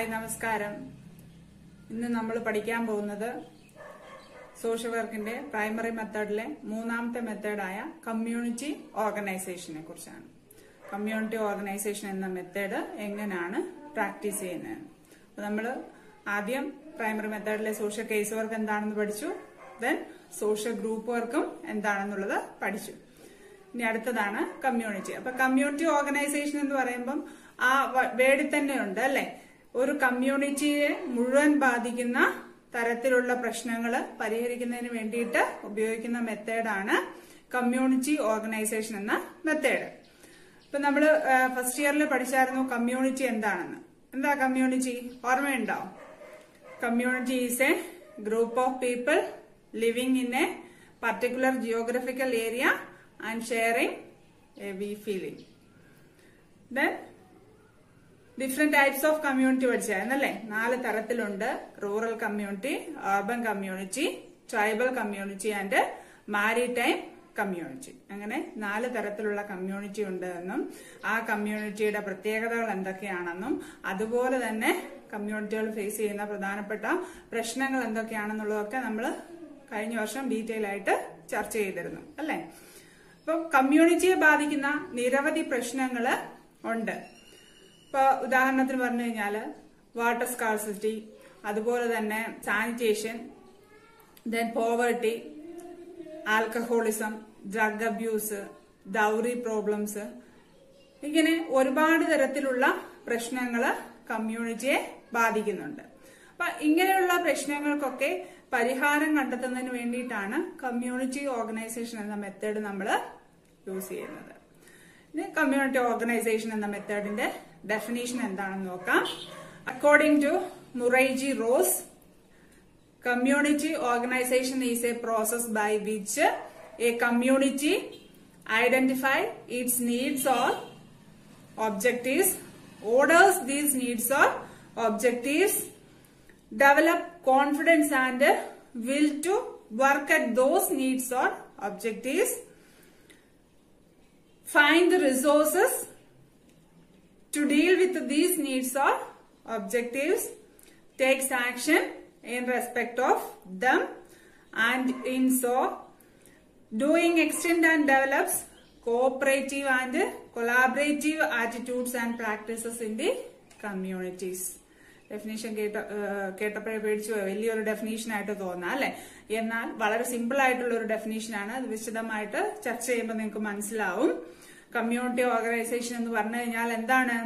Hi നമസ്കാരം. ഇന്ന് നമ്മൾ പഠിക്കാൻ പോകുന്നത് സോഷ്യൽ വർക്കിന്റെ പ്രൈമറി മെത്തേഡിലെ മൂന്നാമത്തെ മെത്തേഡായ കമ്മ്യൂണിറ്റി ഓർഗനൈസേഷനെ കുറിച്ചാണ്. കമ്മ്യൂണിറ്റി ഓർഗനൈസേഷൻ എന്ന മെത്തേഡ് എങ്ങനെയാണ് പ്രാക്ടീസ് ചെയ്യുന്നത്? അപ്പൊ നമ്മൾ ആദ്യം പ്രൈമറി മെത്തേഡിലെ സോഷ്യൽ കേസ് വർക്ക് എന്താണെന്ന് പഠിച്ചു. ദെൻ സോഷ്യൽ ഗ്രൂപ്പ് വർക്കും എന്താണെന്നുള്ളത് പഠിച്ചു. ഇനി അടുത്തതാണ് കമ്മ്യൂണിറ്റി. അപ്പൊ കമ്മ്യൂണിറ്റി ഓർഗനൈസേഷൻ എന്ന് പറയുമ്പം ആ വേർഡിൽ തന്നെ ഉണ്ട് അല്ലെ, ഒരു കമ്മ്യൂണിറ്റിയെ മുഴുവൻ ബാധിക്കുന്ന തരത്തിലുള്ള പ്രശ്നങ്ങൾ പരിഹരിക്കുന്നതിന് വേണ്ടിയിട്ട് ഉപയോഗിക്കുന്ന മെത്തേഡാണ് കമ്മ്യൂണിറ്റി ഓർഗനൈസേഷൻ എന്ന മെത്തേഡ്. ഇപ്പൊ നമ്മള് ഫസ്റ്റ് ഇയറിൽ പഠിച്ചായിരുന്നു കമ്മ്യൂണിറ്റി എന്താണെന്ന്. എന്താ കമ്മ്യൂണിറ്റി? ഓർമ്മയുണ്ടോ? Community is a group of people living in a particular geographical area and sharing a we feeling. Then different types of community പഠിച്ചായിരുന്നല്ലേ? 4 തരത്തിലുണ്ട്: rural community, urban community, tribal community and maritime community. അങ്ങനെ 4 തരത്തിലുള്ള community ഉണ്ട് എന്നും ആ കമ്മ്യൂണിറ്റിയുടെ പ്രത്യേകതകൾ എന്തൊക്കെയാണെന്നും അതുപോലെ തന്നെ കമ്മ്യൂണിറ്റികൾ ഫേസ് ചെയ്യുന്ന പ്രധാനപ്പെട്ട പ്രശ്നങ്ങൾ എന്തൊക്കെയാണെന്നുള്ളതൊക്കെ നമ്മൾ കഴിഞ്ഞ വർഷം ഡീറ്റെയിൽ ആയിട്ട് ചർച്ച ചെയ്തിരുന്നു അല്ലെ? അപ്പൊ കമ്മ്യൂണിറ്റിയെ ബാധിക്കുന്ന നിരവധി പ്രശ്നങ്ങൾ ഉണ്ട്. ഇപ്പൊ ഉദാഹരണത്തിന് പറഞ്ഞു കഴിഞ്ഞാല് വാട്ടർ സ്കാർസിറ്റി, അതുപോലെ തന്നെ sanitation, then poverty, alcoholism, drug abuse, dowry problems, ഇങ്ങനെ ഒരുപാട് തരത്തിലുള്ള പ്രശ്നങ്ങൾ കമ്മ്യൂണിറ്റിയെ ബാധിക്കുന്നുണ്ട്. അപ്പൊ ഇങ്ങനെയുള്ള പ്രശ്നങ്ങൾക്കൊക്കെ പരിഹാരം കണ്ടെത്തുന്നതിന് വേണ്ടിയിട്ടാണ് കമ്മ്യൂണിറ്റി ഓർഗനൈസേഷൻ എന്ന മെത്തേഡ് നമ്മൾ യൂസ് ചെയ്യുന്നത്. ഇനി കമ്മ്യൂണിറ്റി ഓർഗനൈസേഷൻ എന്ന മെത്തേഡിന്റെ ഡെഫിനേഷൻ എന്താണെന്ന് നോക്കാം. According to Murray G Ross, community organization is a process by which a community identify its needs or objectives, orders these needs or objectives, develop confidence and will to work at those needs or objectives, find the resources to deal with these needs or objectives, takes action in respect of them, and in so doing extend and develops cooperative and collaborative attitudes and practices in the communities. Definition കേട്ടപ്പോഴേ പേടിച്ചു പോയോ? വലിയൊരു definition ആയിട്ട് തോന്നാം അല്ലെ? എന്നാൽ വളരെ simple ആയിട്ടുള്ള ഒരു ഡെഫിനേഷനാണ്. അത് വിശദമായിട്ട് ചർച്ച ചെയ്യുമ്പോൾ നിങ്ങൾക്ക് മനസ്സിലാവും. കമ്മ്യൂണിറ്റി ഓർഗനൈസേഷൻ എന്ന് പറഞ്ഞു കഴിഞ്ഞാൽ എന്താണ്?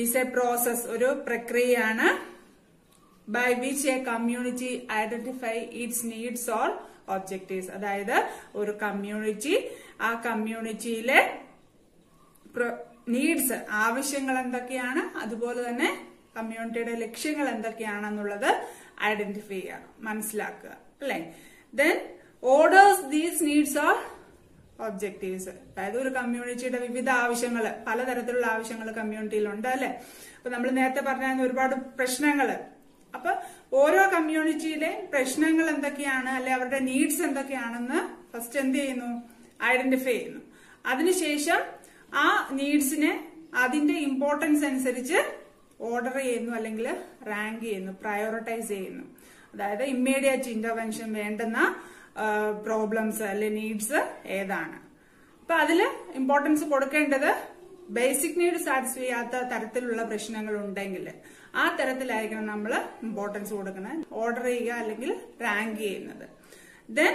ഈസ് എ പ്രോസസ്, ഒരു പ്രക്രിയയാണ്. By which a community identify its needs or objectives. അതായത് ഒരു കമ്മ്യൂണിറ്റി ആ കമ്മ്യൂണിറ്റിയിലെ നീഡ്സ്, ആവശ്യങ്ങൾ എന്തൊക്കെയാണ്, അതുപോലെ തന്നെ കമ്മ്യൂണിറ്റിയുടെ ലക്ഷ്യങ്ങൾ എന്തൊക്കെയാണെന്നുള്ളത് ഐഡന്റിഫൈ ചെയ്യുക, മനസ്സിലാക്കുക അല്ലെ? Then orders these needs or objectives. അതായത് ഒരു കമ്മ്യൂണിറ്റിയുടെ വിവിധ ആവശ്യങ്ങൾ, പലതരത്തിലുള്ള ആവശ്യങ്ങൾ കമ്മ്യൂണിറ്റിയിലുണ്ട് അല്ലെ? അപ്പൊ നമ്മൾ നേരത്തെ പറഞ്ഞ ഒരുപാട് പ്രശ്നങ്ങൾ. അപ്പൊ ഓരോ കമ്മ്യൂണിറ്റിയിലെ പ്രശ്നങ്ങൾ എന്തൊക്കെയാണ്, അല്ലെ അവരുടെ നീഡ്സ് എന്തൊക്കെയാണെന്ന് ഫസ്റ്റ് എന്ത് ചെയ്യുന്നു? ഐഡന്റിഫൈ ചെയ്യുന്നു. അതിനുശേഷം ആ നീഡ്സിനെ അതിന്റെ ഇമ്പോർട്ടൻസ് അനുസരിച്ച് ഓർഡർ ചെയ്യുന്നു, അല്ലെങ്കിൽ റാങ്ക് ചെയ്യുന്നു, പ്രയോറിറ്റൈസ് ചെയ്യുന്നു. അതായത് ഇമ്മീഡിയറ്റ് ഇന്റർവെൻഷൻ വേണ്ടുന്ന പ്രോബ്ലംസ് അല്ലെ നീഡ്സ് ഏതാണ്. അപ്പൊ അതില് ഇമ്പോർട്ടൻസ് കൊടുക്കേണ്ടത് ബേസിക് നീഡ് സാറ്റിസ്ഫൈ ചെയ്യാത്ത തരത്തിലുള്ള പ്രശ്നങ്ങൾ ഉണ്ടെങ്കിൽ ആ തരത്തിലായിരിക്കണം നമ്മൾ ഇമ്പോർട്ടൻസ് കൊടുക്കുന്നത്, ഓർഡർ ചെയ്യുക അല്ലെങ്കിൽ റാങ്ക് ചെയ്യുന്നത്. Then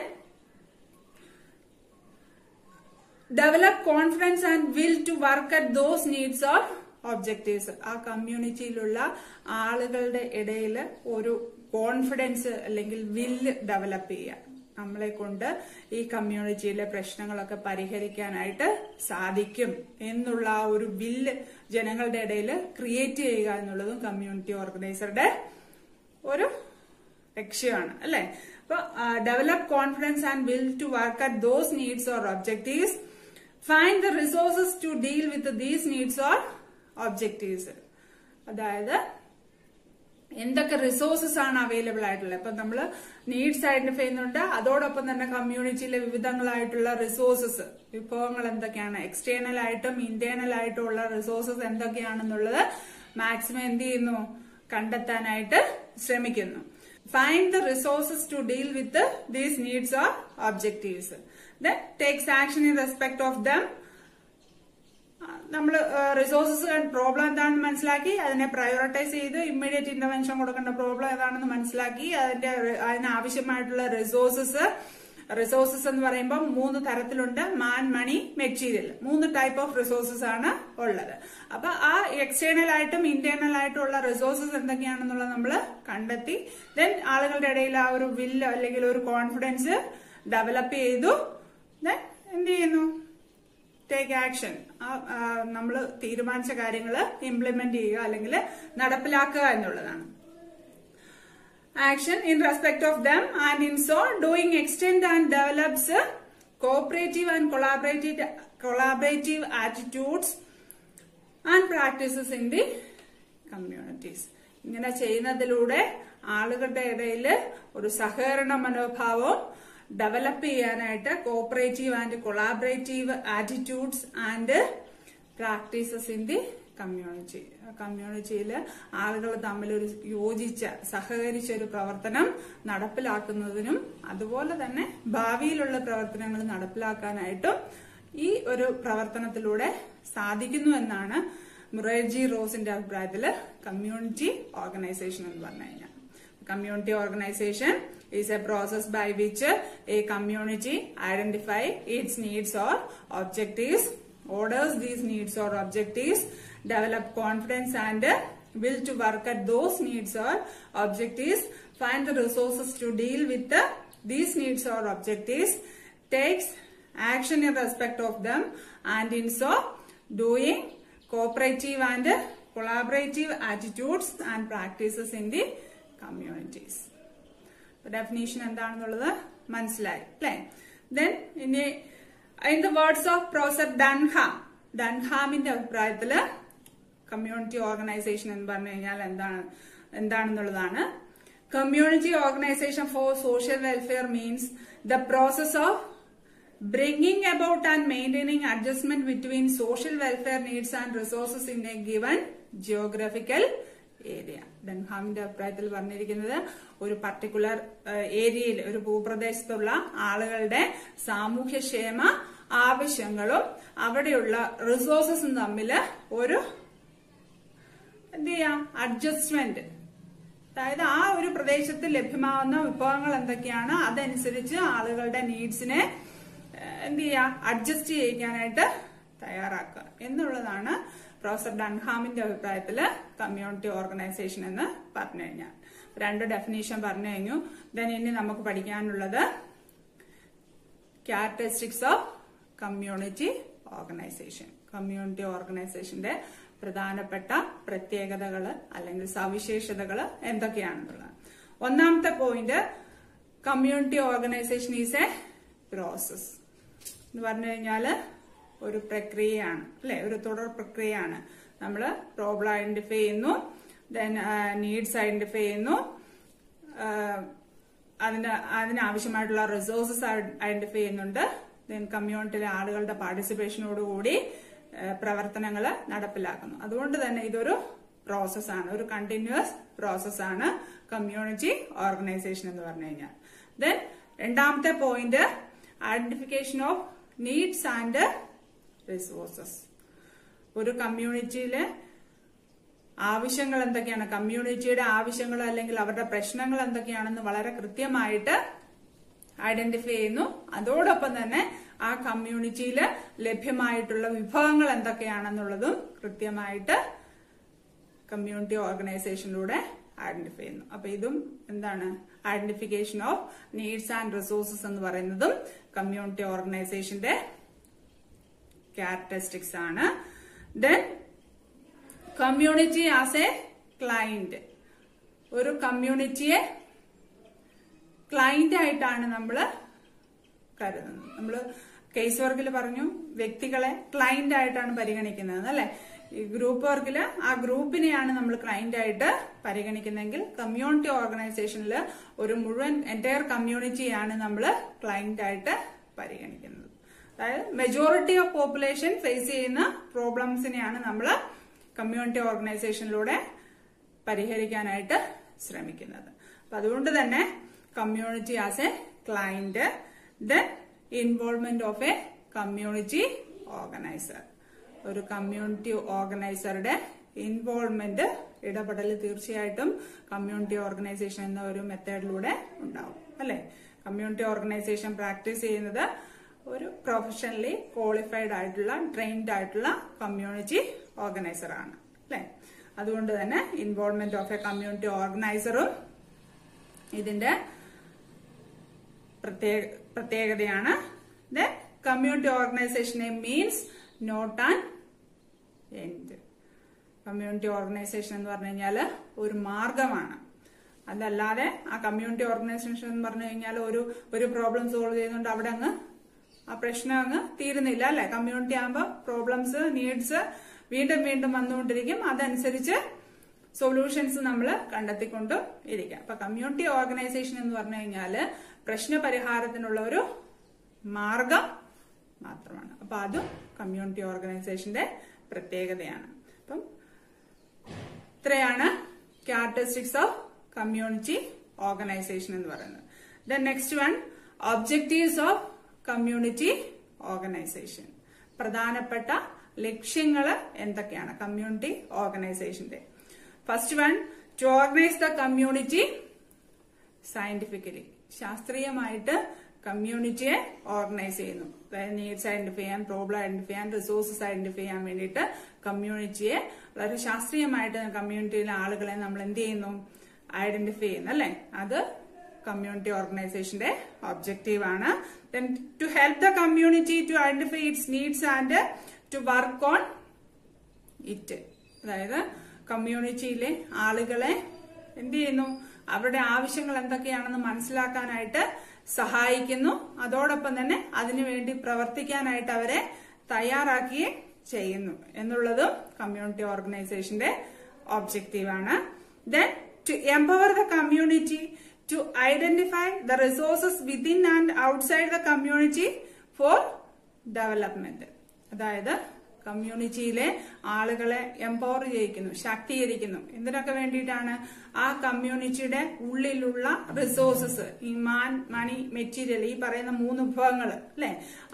develop confidence and will to work at those needs or objectives. ആ കമ്മ്യൂണിറ്റിയിലുള്ള ആളുകളുടെ ഇടയിൽ ഒരു കോൺഫിഡൻസ് അല്ലെങ്കിൽ വില്ല് ഡെവലപ്പ് ചെയ്യുക. നമ്മളെ കൊണ്ട് ഈ കമ്മ്യൂണിറ്റിയിലെ പ്രശ്നങ്ങളൊക്കെ പരിഹരിക്കാനായിട്ട് സാധിക്കും എന്നുള്ള ആ ഒരു വില്ല് ജനങ്ങളുടെ ഇടയിൽ ക്രിയേറ്റ് ചെയ്യുക എന്നുള്ളതും കമ്മ്യൂണിറ്റി ഓർഗനൈസറുടെ ഒരു ലക്ഷ്യമാണ് അല്ലെ? അപ്പൊ develop confidence and will to work at those needs or objectives, find the resources to deal with these needs or objectives. അതായത് എന്തൊക്കെ റിസോഴ്സസ് ആണ് അവൈലബിൾ ആയിട്ടുള്ളത്. ഇപ്പൊ നമ്മള് നീഡ്സ് ഐഡന്റിഫൈ ചെയ്യുന്നുണ്ട്, അതോടൊപ്പം തന്നെ കമ്മ്യൂണിറ്റിയിലെ വിവിധങ്ങളായിട്ടുള്ള റിസോഴ്സസ്, വിഭവങ്ങൾ എന്തൊക്കെയാണ്, എക്സ്റ്റേണൽ ആയിട്ടും ഇന്റേണൽ ആയിട്ടും ഉള്ള റിസോഴ്സസ് എന്തൊക്കെയാണെന്നുള്ളത് മാക്സിമം എന്ത് ചെയ്യുന്നു? കണ്ടെത്താനായിട്ട് ശ്രമിക്കുന്നു. Find the resources to deal with these needs or objectives. Then takes action in respect of them. നമ്മൾ റിസോഴ്സസ് പ്രോബ്ലം എന്താണെന്ന് മനസ്സിലാക്കി അതിനെ പ്രയോറിറ്റൈസ് ചെയ്ത് ഇമ്മീഡിയറ്റ് ഇന്റർവെൻഷൻ കൊടുക്കേണ്ട പ്രോബ്ലം ഏതാണെന്ന് മനസ്സിലാക്കി അതിനാവശ്യമായിട്ടുള്ള റിസോഴ്സസ് എന്ന് പറയുമ്പോൾ 3 തരത്തിലുണ്ട്. മാൻ, മണി, മെറ്റീരിയൽ. 3 ടൈപ്പ് ഓഫ് റിസോഴ്സസ് ആണ് ഉള്ളത്. അപ്പൊ ആ എക്സ്റ്റേണൽ ആയിട്ടും ഇന്റേണൽ ആയിട്ടും ഉള്ള റിസോഴ്സസ് എന്തൊക്കെയാണെന്നുള്ളത് നമ്മൾ കണ്ടെത്തി. ദെൻ ആളുകളുടെ ഇടയിൽ ആ ഒരു വില്ല് അല്ലെങ്കിൽ ഒരു കോൺഫിഡൻസ് ഡെവലപ്പ് ചെയ്തു. ദെൻ എന്ത് ചെയ്യുന്നു? Take action. നമ്മൾ തീരുമാനിച്ച കാര്യങ്ങൾ ഇംപ്ലിമെന്റ് ചെയ്യുക അല്ലെങ്കിൽ നടപ്പിലാക്കുക എന്നുള്ളതാണ്. Action in respect of them, and in so doing extend and develops cooperative and collaborative attitudes and practices in the communities. ഇങ്ങനെ ചെയ്യുന്നതിലൂടെ ആളുകളുടെ ഇടയിൽ ഒരു സഹകരണ മനോഭാവം ഡെവലപ്പ് ചെയ്യാനായിട്ട് cooperative and collaborative attitudes and practices in the കമ്മ്യൂണിറ്റിയിൽ ആളുകൾ തമ്മിൽ ഒരു യോജിച്ച സഹകരിച്ച ഒരു പ്രവർത്തനം നടപ്പിലാക്കുന്നതിനും അതുപോലെ തന്നെ ഭാവിയിലുള്ള പ്രവർത്തനങ്ങൾ നടപ്പിലാക്കാനായിട്ടും ഈ ഒരു പ്രവർത്തനത്തിലൂടെ സാധിക്കുന്നു എന്നാണ് മൊറേർജി റോസിന്റെ അഭിപ്രായത്തില് കമ്മ്യൂണിറ്റി ഓർഗനൈസേഷൻ എന്ന് പറഞ്ഞു കഴിഞ്ഞാൽ. Community organization is a process by which a community identify its needs or objectives, orders these needs or objectives, develop confidence and will to work at those needs or objectives, find the resources to deal with these needs or objectives, takes action in respect of them, and in so doing cooperative and collaborative attitudes and practices in the communities. Definition എന്താണെന്നുള്ളത് മനസ്സിലായി അല്ലേ? Then in the words of Professor ഡൻഹാമിന്റെ അഭിപ്രായത്തില് community organisation എന്ന് പറഞ്ഞു കഴിഞ്ഞാൽ എന്താണെന്നുള്ളതാണ്. Community organization for social welfare means the process of bringing about and maintaining adjustment between social welfare needs and resources in a given geographical area. ഡൻഹാമിന്റെ അഭിപ്രായത്തിൽ പറഞ്ഞിരിക്കുന്നത് ഒരു particular ഏരിയയിൽ ഒരു ഭൂപ്രദേശത്തുള്ള ആളുകളുടെ സാമൂഹ്യക്ഷേമ ആവശ്യങ്ങളും അവിടെയുള്ള റിസോഴ്സസും തമ്മിൽ ഒരു അഡ്ജസ്റ്റ്മെന്റ്, അതായത് ആ ഒരു പ്രദേശത്ത് ലഭ്യമാവുന്ന വിഭവങ്ങൾ എന്തൊക്കെയാണ് അതനുസരിച്ച് ആളുകളുടെ നീഡ്സിനെ അഡ്ജസ്റ്റ് ചെയ്യിക്കാനായിട്ട് തയ്യാറാക്കുക എന്നുള്ളതാണ് പ്രൊഫസർ ഡൻഹാമിന്റെ അഭിപ്രായത്തില് കമ്മ്യൂണിറ്റി ഓർഗനൈസേഷൻ എന്ന് പറഞ്ഞു കഴിഞ്ഞാൽ. 2 ഡെഫിനീഷൻ പറഞ്ഞു കഴിഞ്ഞു. ദെൻ ഇനി നമുക്ക് പഠിക്കാനുള്ളത് characteristics of community organization. Community ഓർഗനൈസേഷന്റെ പ്രധാനപ്പെട്ട പ്രത്യേകതകൾ അല്ലെങ്കിൽ സവിശേഷതകൾ എന്തൊക്കെയാണെന്നുള്ളതാണ്. 1ാമത്തെ point, community organization is a process എന്ന് പറഞ്ഞു കഴിഞ്ഞാല് ഒരു പ്രക്രിയയാണ് അല്ലെ, ഒരു തുടർ പ്രക്രിയയാണ്. നമ്മൾ പ്രോബ്ലം ഐഡന്റിഫൈ ചെയ്യുന്നു, ദെൻ നീഡ്സ് ഐഡന്റിഫൈ ചെയ്യുന്നു, അതിനാവശ്യമായിട്ടുള്ള റിസോഴ്സസ് ഐഡന്റിഫൈ ചെയ്യുന്നുണ്ട്, ദെൻ കമ്മ്യൂണിറ്റിയിലെ ആളുകളുടെ പാർട്ടിസിപ്പേഷനോടുകൂടി പ്രവർത്തനങ്ങൾ നടപ്പിലാക്കുന്നു. അതുകൊണ്ട് തന്നെ ഇതൊരു പ്രോസസ്സാണ്, ഒരു കണ്ടിന്യൂസ് പ്രോസസ്സാണ് കമ്മ്യൂണിറ്റി ഓർഗനൈസേഷൻ എന്ന് പറഞ്ഞു കഴിഞ്ഞാൽ. ദെൻ 2ാമത്തെ point, identification of needs and resources. ഒരു കമ്മ്യൂണിറ്റിയിലെ ആവശ്യങ്ങൾ എന്തൊക്കെയാണ്, കമ്മ്യൂണിറ്റിയുടെ ആവശ്യങ്ങൾ അല്ലെങ്കിൽ അവരുടെ പ്രശ്നങ്ങൾ എന്തൊക്കെയാണെന്ന് വളരെ കൃത്യമായിട്ട് ഐഡന്റിഫൈ ചെയ്യുന്നു. അതോടൊപ്പം തന്നെ ആ കമ്മ്യൂണിറ്റിയിൽ ലഭ്യമായിട്ടുള്ള വിഭവങ്ങൾ എന്തൊക്കെയാണെന്നുള്ളതും കൃത്യമായിട്ട് കമ്മ്യൂണിറ്റി ഓർഗനൈസേഷനിലൂടെ ഐഡന്റിഫൈ ചെയ്യുന്നു. അപ്പൊ ഇതും എന്താണ്, identification of needs and resources എന്ന് പറയുന്നതും കമ്മ്യൂണിറ്റി ഓർഗനൈസേഷന്റെ ക്യാരക്ടറിസ്റ്റിക്സ് ആണ്. Then community as A client. ഒരു കമ്മ്യൂണിറ്റിയെ ക്ലയന്റ് ആയിട്ടാണ് നമ്മൾ കരുതുന്നത്. നമ്മൾ കേസ് വർക്കിൽ പറഞ്ഞു വ്യക്തികളെ ക്ലയന്റ് ആയിട്ടാണ് പരിഗണിക്കുന്നത് അല്ലെ. ഈ ഗ്രൂപ്പ് വർക്കില് ആ ഗ്രൂപ്പിനെയാണ് നമ്മൾ ക്ലയന്റ് ആയിട്ട് പരിഗണിക്കുന്നതെങ്കിൽ കമ്മ്യൂണിറ്റി ഓർഗനൈസേഷനിൽ ഒരു മുഴുവൻ എൻറ്റയർ കമ്മ്യൂണിറ്റിയാണ് നമ്മൾ ക്ലയന്റ് ആയിട്ട് പരിഗണിക്കുന്നത്. അതായത് മെജോറിറ്റി ഓഫ് പോപ്പുലേഷൻ ഫേസ് ചെയ്യുന്ന പ്രോബ്ലംസിനെയാണ് നമ്മൾ കമ്മ്യൂണിറ്റി ഓർഗനൈസേഷനിലൂടെ പരിഹരിക്കാനായിട്ട് ശ്രമിക്കുന്നത്. അപ്പൊ അതുകൊണ്ട് തന്നെ community as A client, then involvement of a community organiser. ഒരു കമ്മ്യൂണിറ്റി ഓർഗനൈസറുടെ ഇൻവോൾവ്മെന്റ്, ഇടപെടൽ തീർച്ചയായിട്ടും കമ്മ്യൂണിറ്റി ഓർഗനൈസേഷൻ എന്ന ഒരു മെത്തേഡിലൂടെ ഉണ്ടാവും അല്ലെ. കമ്മ്യൂണിറ്റി ഓർഗനൈസേഷൻ പ്രാക്ടീസ് ചെയ്യുന്നത് ഒരു പ്രൊഫഷണലി ക്വാളിഫൈഡ് ആയിട്ടുള്ള ട്രെയിൻഡ് ആയിട്ടുള്ള കമ്മ്യൂണിറ്റി ഓർഗനൈസർ ആണ് അല്ലെ. അതുകൊണ്ട് തന്നെ ഇൻവോൾവ്മെന്റ് ഓഫ് എ കമ്മ്യൂണിറ്റി ഓർഗനൈസറും ഇതിന്റെ പ്രത്യേകതയാണ്. Then community organisation means not an end. Community organisation എന്ന് പറഞ്ഞു കഴിഞ്ഞാൽ ഒരു മാർഗമാണ്. അതല്ലാതെ ആ കമ്മ്യൂണിറ്റി ഓർഗനൈസേഷൻ എന്ന് പറഞ്ഞു കഴിഞ്ഞാൽ ഒരു പ്രോബ്ലം സോൾവ് ചെയ്യുന്നുണ്ട് അവിടെ അങ്ങ് ആ പ്രശ്നം അങ്ങ് തീരുന്നില്ല അല്ലെ. കമ്മ്യൂണിറ്റി ആകുമ്പോൾ പ്രോബ്ലംസ്, നീഡ്സ് വീണ്ടും വീണ്ടും വന്നുകൊണ്ടിരിക്കും. അതനുസരിച്ച് സൊല്യൂഷൻസ് നമ്മൾ കണ്ടെത്തിക്കൊണ്ടും ഇരിക്കാം. അപ്പൊ കമ്മ്യൂണിറ്റി ഓർഗനൈസേഷൻ എന്ന് പറഞ്ഞു കഴിഞ്ഞാല് പ്രശ്നപരിഹാരത്തിനുള്ള ഒരു മാർഗം മാത്രമാണ്. അപ്പൊ അതും കമ്മ്യൂണിറ്റി ഓർഗനൈസേഷന്റെ പ്രത്യേകതയാണ്. അപ്പം ഇത്രയാണ് ക്യാരക്ടറിസ്റ്റിക്സ് ഓഫ് കമ്മ്യൂണിറ്റി ഓർഗനൈസേഷൻ എന്ന് പറയുന്നത്. Then next one, objectives of community organization. പ്രധാനപ്പെട്ട ലക്ഷ്യങ്ങൾ എന്തൊക്കെയാണ് കമ്മ്യൂണിറ്റി ഓർഗനൈസേഷന്റെ? First one, to organize the community scientifically. ശാസ്ത്രീയമായിട്ട് കമ്മ്യൂണിറ്റിയെ ഓർഗനൈസ് ചെയ്യുന്നു. നീഡ്സ് ഐഡന്റിഫൈ ചെയ്യാൻ, പ്രോബ്ലം ഐഡന്റിഫൈ ചെയ്യാൻ, റിസോഴ്സസ് ഐഡന്റിഫൈ ചെയ്യാൻ വേണ്ടിയിട്ട് കമ്മ്യൂണിറ്റിയെ വളരെ ശാസ്ത്രീയമായിട്ട് കമ്മ്യൂണിറ്റിയിലെ ആളുകളെ നമ്മൾ എന്ത് ചെയ്യുന്നു? ഐഡന്റിഫൈ ചെയ്യുന്നു അല്ലെ. അത് കമ്മ്യൂണിറ്റി ഓർഗനൈസേഷന്റെ ഒബ്ജക്റ്റീവ് ആണ്. Then to help the community to identify its needs and to work on it. അതായത് കമ്മ്യൂണിറ്റിയിലെ ആളുകളെ എന്ത് ചെയ്യുന്നു? അവരുടെ ആവശ്യങ്ങൾ എന്തൊക്കെയാണെന്ന് മനസ്സിലാക്കാനായിട്ട് സഹായിക്കുന്നു. അതോടൊപ്പം തന്നെ അതിനുവേണ്ടി പ്രവർത്തിക്കാനായിട്ട് അവരെ തയ്യാറാക്കുകയും ചെയ്യുന്നു എന്നുള്ളതും കമ്മ്യൂണിറ്റി ഓർഗനൈസേഷന്റെ ഒബ്ജക്റ്റീവാണ്. Then to empower the community to identify the resources within and outside the community for development. അതായത് കമ്മ്യൂണിറ്റിയിലെ ആളുകളെ എംപവർ ചെയ്യിക്കുന്നു, ശാക്തീകരിക്കുന്നു. എന്തിനൊക്കെ വേണ്ടിയിട്ടാണ്? ആ കമ്മ്യൂണിറ്റിയുടെ ഉള്ളിലുള്ള റിസോഴ്സസ്, ഈ മാൻ, മണി, മെറ്റീരിയൽ, ഈ പറയുന്ന 3 വിഭവങ്ങൾ അല്ലെ,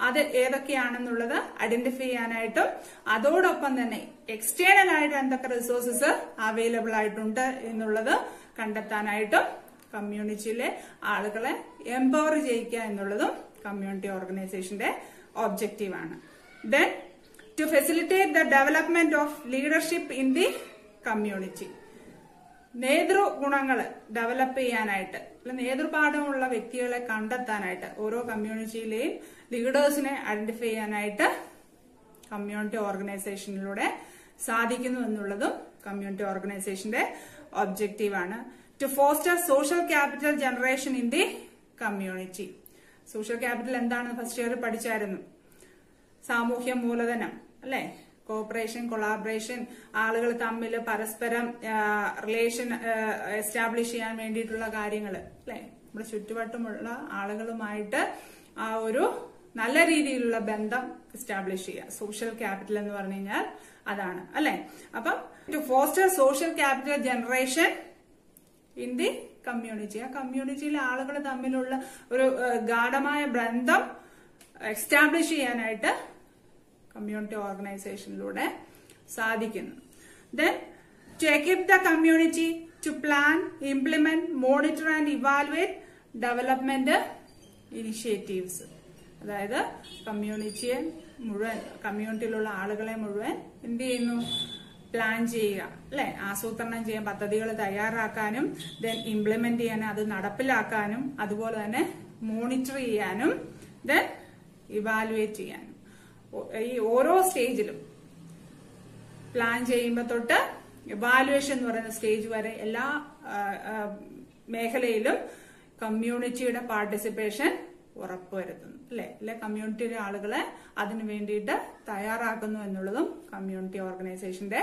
അത് ഏതൊക്കെയാണെന്നുള്ളത് ഐഡന്റിഫൈ ചെയ്യാനായിട്ടും അതോടൊപ്പം തന്നെ എക്സ്റ്റേണൽ ആയിട്ട് എന്തൊക്കെ റിസോഴ്സസ് അവൈലബിൾ ആയിട്ടുണ്ട് എന്നുള്ളത് കണ്ടെത്താനായിട്ടും കമ്മ്യൂണിറ്റിയിലെ ആളുകളെ എംപവർ ചെയ്യിക്കുക എന്നുള്ളതും കമ്മ്യൂണിറ്റി ഓർഗനൈസേഷന്റെ ഒബ്ജക്റ്റീവാണ്. Then to facilitate the development of leadership in the community. നേതൃഗുണങ്ങൾ ഡെവലപ്പ് ചെയ്യാനായിട്ട്, നേതൃപാഠമുള്ള വ്യക്തികളെ കണ്ടെത്താനായിട്ട്, ഓരോ കമ്മ്യൂണിറ്റിയിലെയും ലീഡേഴ്സിനെ ഐഡന്റിഫൈ ചെയ്യാനായിട്ട് കമ്മ്യൂണിറ്റി ഓർഗനൈസേഷനിലൂടെ സാധിക്കുന്നു എന്നുള്ളതും കമ്മ്യൂണിറ്റി ഓർഗനൈസേഷന്റെ ഒബ്ജക്റ്റീവാണ്. To foster social capital generation in the community. Social capital എന്താണെന്ന് ഫസ്റ്റ് ഇയർ പഠിച്ചായിരുന്നു. സാമൂഹ്യ മൂലധനം അല്ലെ, കോഓപ്പറേഷൻ, കൊളാബറേഷൻ, ആളുകൾ തമ്മിൽ പരസ്പരം റിലേഷൻ എസ്റ്റാബ്ലിഷ് ചെയ്യാൻ വേണ്ടിയിട്ടുള്ള കാര്യങ്ങൾ അല്ലെ, നമ്മുടെ ചുറ്റുവട്ടമുള്ള ആളുകളുമായിട്ട് ആ ഒരു നല്ല രീതിയിലുള്ള ബന്ധം എസ്റ്റാബ്ലിഷ് ചെയ്യുക. സോഷ്യൽ ക്യാപിറ്റൽ എന്ന് പറഞ്ഞു കഴിഞ്ഞാൽ അതാണ് അല്ലെ. അപ്പം to foster social capital generation in the community. ആ കമ്മ്യൂണിറ്റിയിലെ ആളുകൾ തമ്മിലുള്ള ഒരു ഗാഢമായ ബന്ധം എസ്റ്റാബ്ലിഷ് ചെയ്യാനായിട്ട് കമ്മ്യൂണിറ്റി ഓർഗനൈസേഷനിലൂടെ സാധിക്കുന്നു. Then to equip the community to plan, implement, monitor and evaluate development initiatives. അതായത് കമ്മ്യൂണിറ്റിയെ മുഴുവൻ, കമ്മ്യൂണിറ്റിയിലുള്ള ആളുകളെ മുഴുവൻ എന്ത് ചെയ്യുന്നു? പ്ലാൻ ചെയ്യുക അല്ലെ, ആസൂത്രണം ചെയ്യാൻ, പദ്ധതികൾ തയ്യാറാക്കാനും ദെൻ ഇംപ്ലിമെന്റ് ചെയ്യാനും അത് നടപ്പിലാക്കാനും അതുപോലെ തന്നെ മോണിറ്റർ ചെയ്യാനും ദെൻ ഇവാലുവേറ്റ് ചെയ്യാനും. ഈ ഓരോ സ്റ്റേജിലും പ്ലാൻ ചെയ്യുമ്പോൾ തൊട്ട് ഇവാലുവേഷൻ എന്ന് പറയുന്ന സ്റ്റേജ് വരെ എല്ലാ മേഖലയിലും കമ്മ്യൂണിറ്റിയുടെ പാർട്ടിസിപ്പേഷൻ ഉറപ്പുവരുത്തുന്നു അല്ലെ. കമ്മ്യൂണിറ്റിയിലെ ആളുകളെ അതിനു വേണ്ടിയിട്ട് തയ്യാറാക്കുന്നു എന്നുള്ളതും കമ്മ്യൂണിറ്റി ഓർഗനൈസേഷന്റെ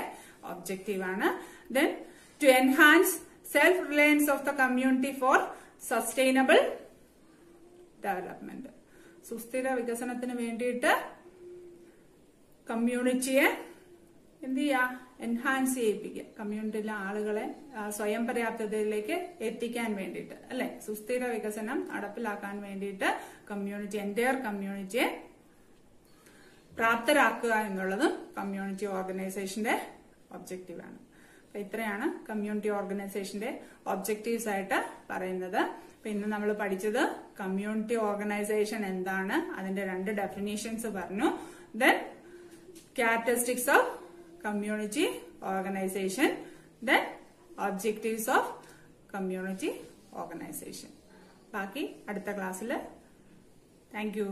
ഒബ്ജക്റ്റീവാണ്. Then to enhance self reliance of the community for sustainable development. സുസ്ഥിര വികസനത്തിന് വേണ്ടിയിട്ട് കമ്മ്യൂണിറ്റിയെ എന്ത് ചെയ്യുക, എൻഹാൻസ് ചെയ്യിപ്പിക്കുക, കമ്മ്യൂണിറ്റിയിലെ ആളുകളെ സ്വയം പര്യാപ്തതയിലേക്ക് എത്തിക്കാൻ വേണ്ടിയിട്ട്, അല്ലെ, സുസ്ഥിര വികസനം നടപ്പിലാക്കാൻ വേണ്ടിയിട്ട് എൻറ്റയർ കമ്മ്യൂണിറ്റിയെ പ്രാപ്തരാക്കുക എന്നുള്ളത് കമ്മ്യൂണിറ്റി ഓർഗനൈസേഷന്റെ ഒബ്ജക്റ്റീവാണ്. അപ്പൊ ഇത്രയാണ് കമ്മ്യൂണിറ്റി ഓർഗനൈസേഷന്റെ ഒബ്ജക്റ്റീവ്സ് ആയിട്ട് പറയുന്നത്. അപ്പൊ ഇന്ന് നമ്മൾ പഠിച്ചത് കമ്മ്യൂണിറ്റി ഓർഗനൈസേഷൻ എന്താണ്, അതിന്റെ 2 ഡെഫിനേഷൻസ് പറഞ്ഞു. Then characteristics of community organization, then objectives of community organization. ബാക്കി അടുത്ത ക്ലാസ്സിൽ. Thank you.